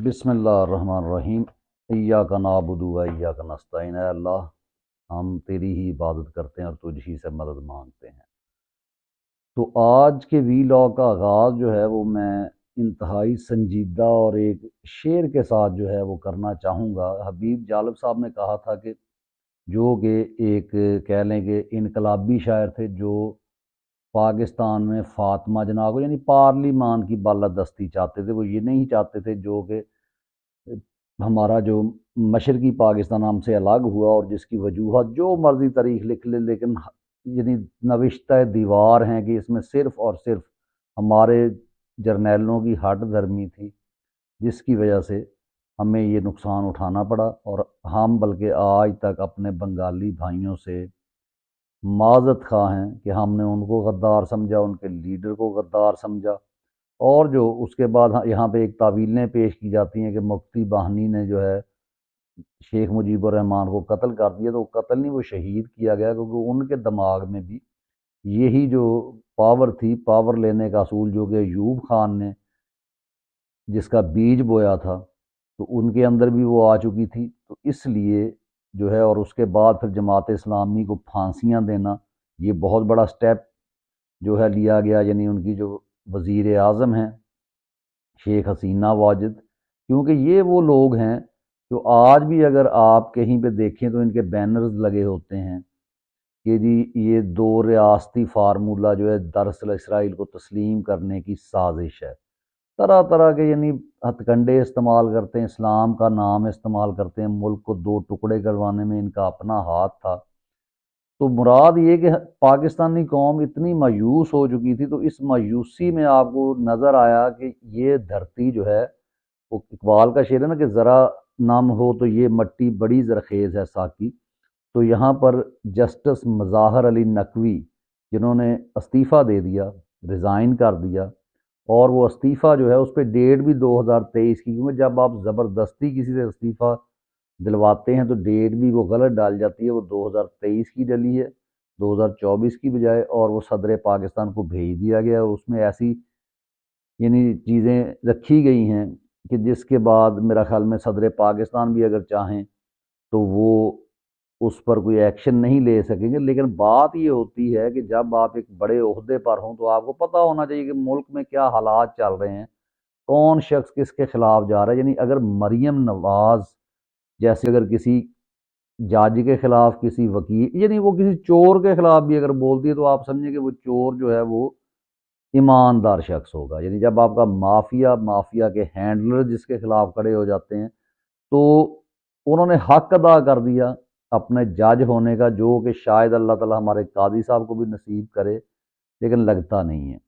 बिस्मिल्लाहिर्रहमानिर्रहीम। इय्याका नअबुदु व इय्याका नस्तईन। ऐ अल्लाह, हम तेरी ही इबादत करते हैं और तुझ ही से मदद मांगते हैं। तो आज के वीलॉग का आगाज़ जो है वो मैं इंतहाई संजीदा और एक शेर के साथ जो है वो करना चाहूँगा। हबीब जालिब साहब ने कहा था कि जो कि एक कह लें कि इनकलाबी शायर थे, जो पाकिस्तान में फ़ातिमा जना को यानी पार्लिमान की बालादस्ती चाहते थे। वो ये नहीं चाहते थे जो कि हमारा जो मशरक़ी पाकिस्तान हमसे अलग हुआ और जिसकी वजूहत जो मर्ज़ी तारीख़ लिख ले, लेकिन यानी नविश्ता दीवार हैं कि इसमें सिर्फ़ और सिर्फ़ हमारे जर्नैलों की हट धर्मी थी, जिसकी वजह से हमें ये नुकसान उठाना पड़ा। और हम बल्कि आज तक अपने बंगाली भाइयों से माज़रत ख़्वाह हैं कि हमने उनको गद्दार समझा, उनके लीडर को गद्दार समझा। और जो उसके बाद यहाँ पे एक तावीलें पेश की जाती हैं कि मुफ्ती बाहनी ने जो है शेख मुजीबुर रहमान को कत्ल कर दिया। तो कत्ल नहीं, वो शहीद किया गया, क्योंकि उनके दिमाग में भी यही जो पावर थी, पावर लेने का असूल जो कि अयूब खान ने जिसका बीज बोया था, तो उनके अंदर भी वो आ चुकी थी। तो इसलिए जो है, और उसके बाद फिर जमात इस्लामी को फांसियाँ देना, ये बहुत बड़ा स्टेप जो है लिया गया। यानी उनकी जो वज़ीर आज़म हैं शेख हसीना वाजिद, क्योंकि ये वो लोग हैं जो आज भी अगर आप कहीं पे देखें तो इनके बैनर्स लगे होते हैं कि जी ये दो रियासती फार्मूला जो है दरअसल इसराइल को तस्लीम करने की साजिश है। तरह तरह के यानी हथकंडे इस्तेमाल करते हैं, इस्लाम का नाम इस्तेमाल करते हैं, मुल्क को दो टुकड़े करवाने में इनका अपना हाथ था। तो मुराद ये कि पाकिस्तानी कौम इतनी मायूस हो चुकी थी, तो इस मायूसी में आपको नज़र आया कि ये धरती जो है, वो इकबाल का शेर है ना कि ज़रा नम हो तो ये मट्टी बड़ी ज़रखेज़ है साकी। तो यहाँ पर जस्टिस मज़ाहर अली नकवी, जिन्होंने इस्तीफ़ा दे दिया, रिज़ाइन कर दिया, और वो इस्तीफ़ा जो है उस पे डेट भी 2023 की, क्योंकि जब आप ज़बरदस्ती किसी से इस्तीफ़ा दिलवाते हैं तो डेट भी वो गलत डाल जाती है। वो 2023 की डली है 2024 की बजाय, और वो सदर पाकिस्तान को भेज दिया गया। और उसमें ऐसी यानी चीज़ें रखी गई हैं कि जिसके बाद मेरा ख़्याल में सदर पाकिस्तान भी अगर चाहें तो वो उस पर कोई एक्शन नहीं ले सकेंगे। लेकिन बात ये होती है कि जब आप एक बड़े ओहदे पर हों तो आपको पता होना चाहिए कि मुल्क में क्या हालात चल रहे हैं, कौन शख्स किसके खिलाफ जा रहा है। यानी अगर मरियम नवाज जैसे अगर किसी जज के खिलाफ, किसी वकील, यानी वो किसी चोर के खिलाफ भी अगर बोलती है, तो आप समझिए कि वो चोर जो है वो ईमानदार शख्स होगा। यानी जब आपका माफिया, माफिया के हैंडलर जिसके खिलाफ खड़े हो जाते हैं, तो उन्होंने हक अदा कर दिया अपने जज होने का, जो कि शायद अल्लाह ताला हमारे काजी साहब को भी नसीब करे, लेकिन लगता नहीं है।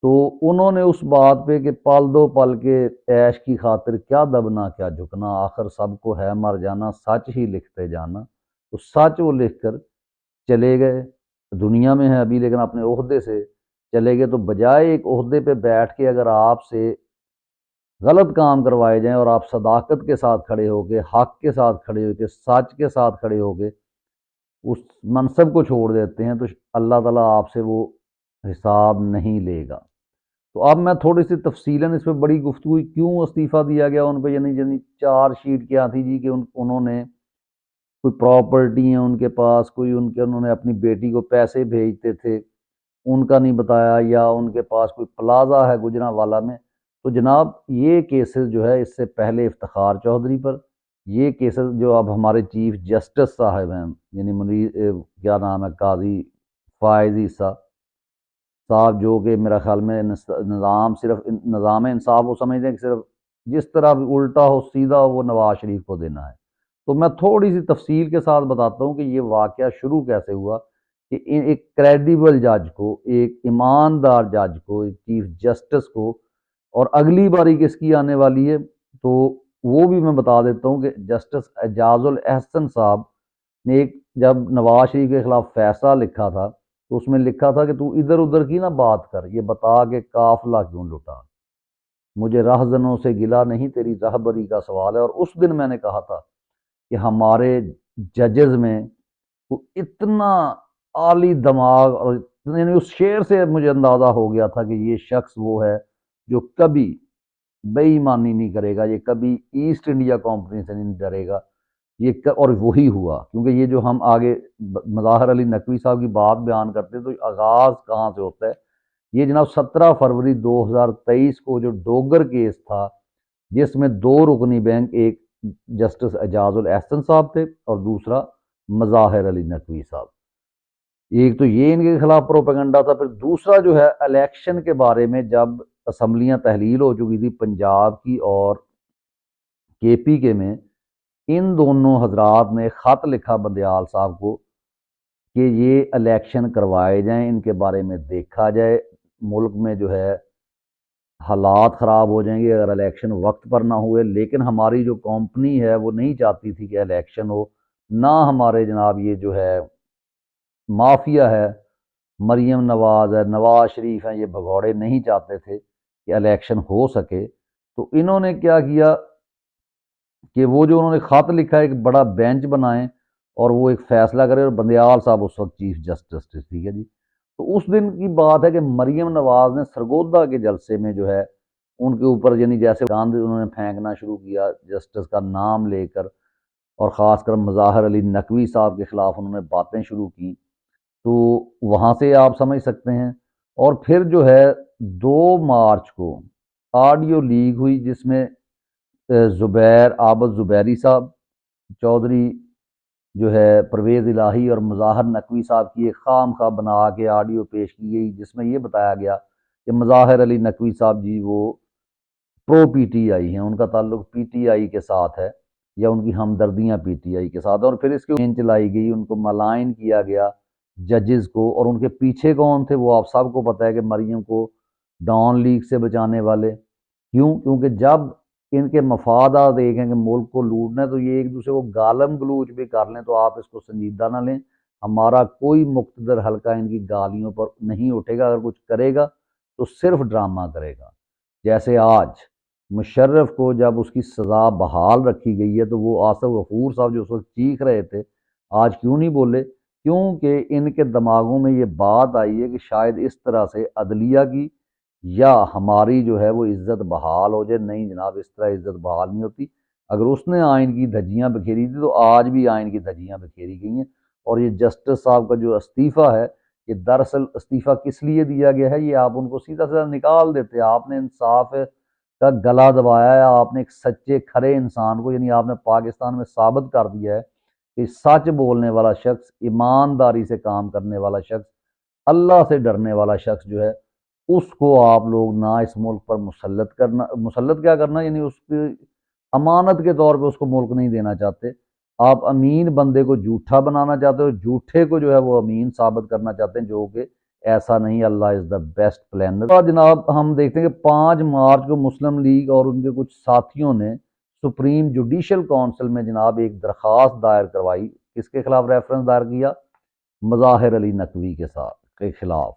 तो उन्होंने उस बात पे कि पल दो पल के ऐश की खातिर क्या दबना क्या झुकना, आखिर सबको है मर जाना, सच ही लिखते जाना। तो सच वो लिख कर चले गए, दुनिया में है अभी, लेकिन अपने ओहदे से चले गए। तो बजाय एक ओहदे पे बैठ के अगर आपसे गलत काम करवाए जाएं और आप सदाकत के साथ खड़े होके, हक के साथ खड़े होके, सच के साथ खड़े होके उस मनसब को छोड़ देते हैं, तो अल्लाह ताला आपसे वो हिसाब नहीं लेगा। तो अब मैं थोड़ी सी तफसीलन इस पर बड़ी गुफ्तगू, क्यों इस्तीफ़ा दिया गया उन पर, यानी यानी चार्जशीट क्या थी जी कि उन्होंने कोई प्रॉपर्टी है उनके पास, कोई उनके उन्होंने अपनी बेटी को पैसे भेजते थे, उनका नहीं बताया, या उनके पास कोई प्लाजा है गुजरांवाला में। तो जनाब ये केसेस जो है, इससे पहले इफ्तिखार चौधरी पर ये केसेस जो अब हमारे चीफ जस्टिस साहब हैं, यानी क्या नाम है, काजी फायज ईसा साहब, जो कि मेरा ख्याल में निज़ाम सिर्फ निज़ाम इंसाफ वो समझते हैं कि सिर्फ जिस तरह भी उल्टा हो सीधा हो वो नवाज शरीफ को देना है। तो मैं थोड़ी सी तफसील के साथ बताता हूँ कि ये वाक़या शुरू कैसे हुआ कि एक क्रेडिबल जज को, एक ईमानदार जज को, एक चीफ जस्टिस को, और अगली बारी किसकी आने वाली है तो वो भी मैं बता देता हूँ कि जस्टिस एजाजुल एहसन साहब ने एक जब नवाज शरीफ के खिलाफ फैसला लिखा था, तो उसमें लिखा था कि तू इधर उधर की ना बात कर, ये बता के काफिला क्यों लुटा, मुझे राहजनों से गिला नहीं, तेरी रहबरी का सवाल है। और उस दिन मैंने कहा था कि हमारे जजेस में वो इतना आली दिमाग, और यानी उस शेर से मुझे अंदाजा हो गया था कि ये शख्स वो है जो कभी बेईमानी नहीं करेगा, ये कभी ईस्ट इंडिया कंपनी से नहीं डरेगा। और वही हुआ, क्योंकि ये जो हम आगे मज़ाहिर अली नकवी साहब की बात बयान करते हैं, तो आगाज़ कहाँ से होता है। ये जनाब 17 फरवरी 2023 को जो डोगर केस था, जिसमें दो रुकनी बैंक, एक जस्टिस एजाजुल एहसन साहब थे और दूसरा मज़ाहिर अली नकवी साहब। एक तो ये इनके खिलाफ प्रोपेगंडा था, फिर दूसरा जो है इलेक्शन के बारे में, जब असम्बलियां तहलील हो चुकी थी पंजाब की और केपी के में, इन दोनों हजरात ने ख़त लिखा बंदयाल साहब को कि ये इलेक्शन करवाए जाएं, इनके बारे में देखा जाए, मुल्क में जो है हालात ख़राब हो जाएंगे अगर इलेक्शन वक्त पर ना हुए। लेकिन हमारी जो कंपनी है वो नहीं चाहती थी कि इलेक्शन हो, ना हमारे जनाब ये जो है माफिया है, मरियम नवाज है, नवाज शरीफ हैं, ये भगौड़े नहीं चाहते थे कि इलेक्शन हो सके। तो इन्होंने क्या किया कि वो जो उन्होंने ख़त लिखा, एक बड़ा बेंच बनाएं और वो एक फ़ैसला करे, और बंदयाल साहब उस वक्त चीफ जस्टिस थे, ठीक है जी। तो उस दिन की बात है कि मरियम नवाज ने सरगोदा के जलसे में जो है उनके ऊपर, यानी जैसे गांध उन्होंने फेंकना शुरू किया जस्टिस का नाम लेकर, और ख़ासकर मज़ाहिर अली नकवी साहब के ख़िलाफ़ उन्होंने बातें शुरू की। तो वहाँ से आप समझ सकते हैं। और फिर जो है 2 मार्च को ऑडियो लीक हुई, जिसमें ज़ुबैर आबद ज़ुबैरी साहब, चौधरी जो है परवेज़ इलाही और मज़ाहिर नकवी साहब की एक खाम खा बना के ऑडियो पेश की गई, जिसमें ये बताया गया कि मज़ाहिर अली नकवी साहब जी वो प्रो पीटीआई हैं, उनका ताल्लुक पीटीआई के साथ है, या उनकी हमदर्दियां पीटीआई के साथ है। और फिर इसकी बेंच चलाई गई, उनको मलाइन किया गया जजेस को। और उनके पीछे कौन थे वो आप सबको पता है कि मरियम को डॉन लीग से बचाने वाले। क्यों? क्योंकि जब इनके मफादात एक हैं कि मुल्क को लूटना है, तो ये एक दूसरे को गालम गलूच भी कर लें, तो आप इसको संजीदा ना लें। हमारा कोई मुक्तदर हल्का इनकी गालियों पर नहीं उठेगा, अगर कुछ करेगा तो सिर्फ ड्रामा करेगा। जैसे आज मुशर्रफ को जब उसकी सज़ा बहाल रखी गई है, तो वो आसिफ गफूर साहब जो उस वक्त चीख रहे थे, आज क्यों नहीं बोले? क्योंकि इनके दिमागों में ये बात आई है कि शायद इस तरह से अदलिया की या हमारी जो है वो इज्जत बहाल हो जाए। नहीं जनाब, इस तरह इज्जत बहाल नहीं होती। अगर उसने आइन की धज्जियां बिखेरी थी, तो आज भी आइन की धज्जियां बिखेरी गई हैं। और ये जस्टिस साहब का जो इस्तीफ़ा है, ये दरअसल इस्तीफ़ा किस लिए दिया गया है, ये आप उनको सीधा सीधा निकाल देते। आपने इंसाफ का गला दबाया है, आपने एक सच्चे खरे इंसान को, यानी आपने पाकिस्तान में साबित कर दिया है कि सच बोलने वाला शख्स, ईमानदारी से काम करने वाला शख्स, अल्लाह से डरने वाला शख्स जो है, उसको आप लोग ना इस मुल्क पर मुसल्लत करना, मुसल्लत क्या करना, यानी उसकी अमानत के तौर पे उसको मुल्क नहीं देना चाहते। आप अमीन बंदे को झूठा बनाना चाहते हो, झूठे को जो है वो अमीन साबित करना चाहते हैं, जो कि ऐसा नहीं। अल्लाह इज़ द बेस्ट प्लानर। और जनाब हम देखते हैं कि 5 मार्च को मुस्लिम लीग और उनके कुछ साथियों ने सुप्रीम जुडिशल काउंसिल में जनाब एक दरख्वास्त दायर करवाई। किसके खिलाफ रेफरेंस दायर किया? मज़ाहिर अली नकवी के साथ के खिलाफ।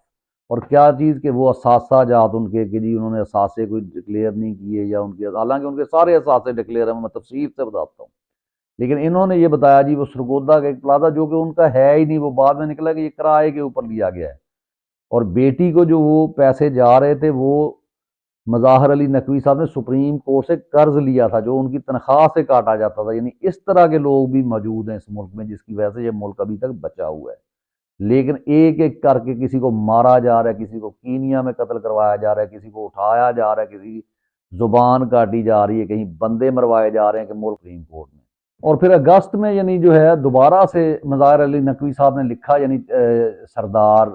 और क्या चीज़ के वो असासा जात उनके कि जी उन्होंने असासे कोई डिक्लेयर नहीं किए, या उनके, हालांकि उनके सारे असासे डिक्लेयर हैं, मैं तफसील से बताता हूँ। लेकिन इन्होंने ये बताया जी वो सरगोदा का एक प्लाजा जो कि उनका है ही नहीं, वो बाद में निकला कि ये किराए के ऊपर लिया गया है। और बेटी को जो वो पैसे जा रहे थे, वो मज़ाहिर अली नकवी साहब ने सुप्रीम कोर्ट से कर्ज लिया था, जो उनकी तनख्वाह से काटा जाता था। यानी इस तरह के लोग भी मौजूद हैं इस मुल्क में, जिसकी वजह से ये मुल्क अभी तक बचा हुआ है। लेकिन एक एक करके किसी को मारा जा रहा है, किसी को कीनिया में कत्ल करवाया जा रहा है, किसी को उठाया जा रहा है, किसी की जुबान काटी जा रही है, कहीं बंदे मरवाए जा रहे हैं कि मुल्क सुप्रीम कोर्ट में। और फिर अगस्त में यानी जो है दोबारा से मज़ाहिर अली नकवी साहब ने लिखा, यानी सरदार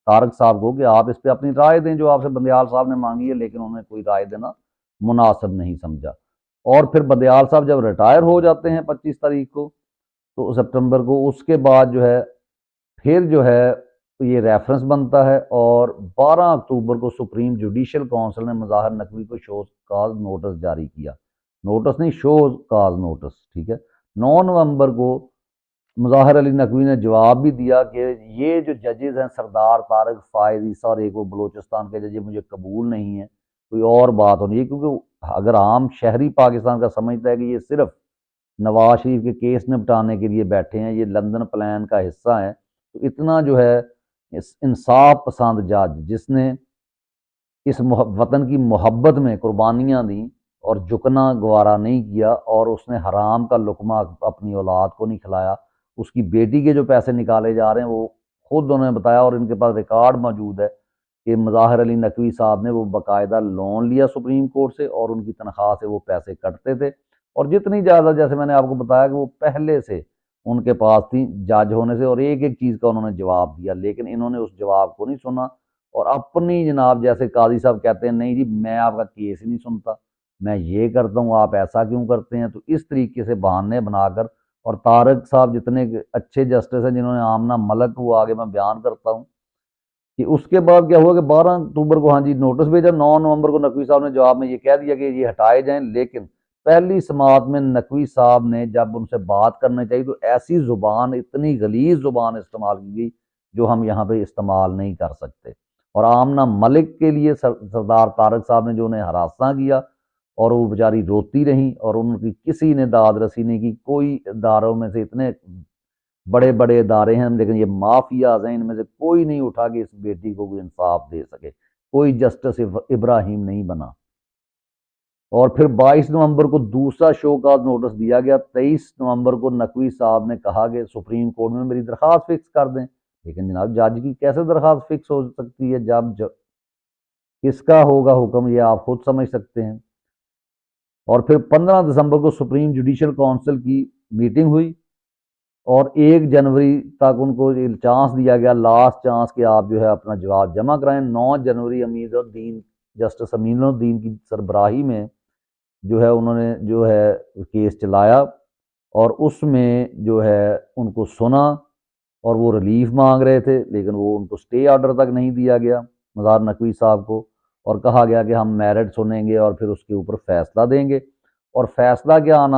तारक साहब को, कि आप इस पर अपनी राय दें, जो आपसे बंदयाल साहब ने मांगी है। लेकिन उन्होंने कोई राय देना मुनासिब नहीं समझा। और फिर बंदयाल साहब जब रिटायर हो जाते हैं 25 तारीख को, तो सितंबर को, उसके बाद जो है फिर जो है ये रेफरेंस बनता है। और 12 अक्टूबर को सुप्रीम जुडिशल काउंसिल ने मज़ाहिर नकवी को शोज काज नोटिस जारी किया। नोटिस नहीं, शोज काज नोटिस, ठीक है। 9 नवंबर को मज़ाहिर अली नकवी ने जवाब भी दिया कि ये जो जजेस हैं, सरदार तारक, फायज ईसा और एक वो बलोचिस्तान के जज, मुझे कबूल नहीं है, कोई और बात होनी है। क्योंकि अगर आम शहरी पाकिस्तान का समझता है कि ये सिर्फ नवाज शरीफ के केस निपटाने के लिए बैठे हैं, ये लंदन प्लान का हिस्सा है, तो इतना जो है इंसाफ पसंद जज, जिसने इस वतन की मोहब्बत में कुर्बानियाँ दी और झुकना गवारा नहीं किया, और उसने हराम का लुकमा अपनी औलाद को नहीं खिलाया। उसकी बेटी के जो पैसे निकाले जा रहे हैं वो खुद उन्होंने बताया, और इनके पास रिकॉर्ड मौजूद है कि मज़ाहिर अली नकवी साहब ने वो बाकायदा लोन लिया सुप्रीम कोर्ट से, और उनकी तनख्वाह से वो पैसे कटते थे। और जितनी ज़्यादा, जैसे मैंने आपको बताया कि वो पहले से उनके पास थी जज होने से, और एक एक चीज़ का उन्होंने जवाब दिया, लेकिन इन्होंने उस जवाब को नहीं सुना। और अपनी जनाब, जैसे काजी साहब कहते हैं, नहीं जी मैं आपका केस ही नहीं सुनता, मैं ये करता हूँ, आप ऐसा क्यों करते हैं। तो इस तरीके से बहाने बनाकर, और तारक साहब जितने अच्छे जस्टिस हैं, जिन्होंने आमना मलक को आगे मैं बयान करता हूँ कि उसके बाद क्या हुआ कि 12 अक्टूबर को हाँ जी नोटिस भेजा, 9 नवंबर को नकवी साहब ने जवाब में ये कह दिया कि ये हटाए जाएं। लेकिन पहली समात में नकवी साहब ने जब उनसे बात करनी चाहिए तो ऐसी जुबान, इतनी गलीज जुबान इस्तेमाल की गई जो हम यहाँ पे इस्तेमाल नहीं कर सकते। और आमना मलिक के लिए सरदार तारक साहब ने जो उन्हें हरासा किया, और वो बेचारी रोती रही, और उनकी किसी ने दाद रसी नहीं की। कोई इदारों में से, इतने बड़े बड़े इदारे हैं लेकिन ये माफियाज हैं, इनमें से कोई नहीं उठा कि इस बेटी को कोई इंसाफ दे सके। कोई जस्टिस इब्राहिम नहीं बना। और फिर 22 नवंबर को दूसरा शो का नोटिस दिया गया। 23 नवंबर को नकवी साहब ने कहा कि सुप्रीम कोर्ट में मेरी दरखास्त फिक्स कर दें। लेकिन जनाब, जज की कैसे दरखास्त फिक्स हो सकती है जब किसका होगा हुक्म, ये आप खुद समझ सकते हैं। और फिर 15 दिसंबर को सुप्रीम जुडिशल काउंसिल की मीटिंग हुई, और 1 जनवरी तक उनको चांस दिया गया, लास्ट चांस, कि आप जो है अपना जवाब जमा कराएं। 9 जनवरी अमीरुद्दीन, जस्टिस अमीनुद्दीन की सरबराही में जो है उन्होंने जो है केस चलाया, और उसमें जो है उनको सुना, और वो रिलीफ मांग रहे थे, लेकिन वो उनको स्टे ऑर्डर तक नहीं दिया गया मज़ार नकवी साहब को। और कहा गया कि हम मेरिट सुनेंगे और फिर उसके ऊपर फैसला देंगे। और फैसला क्या आना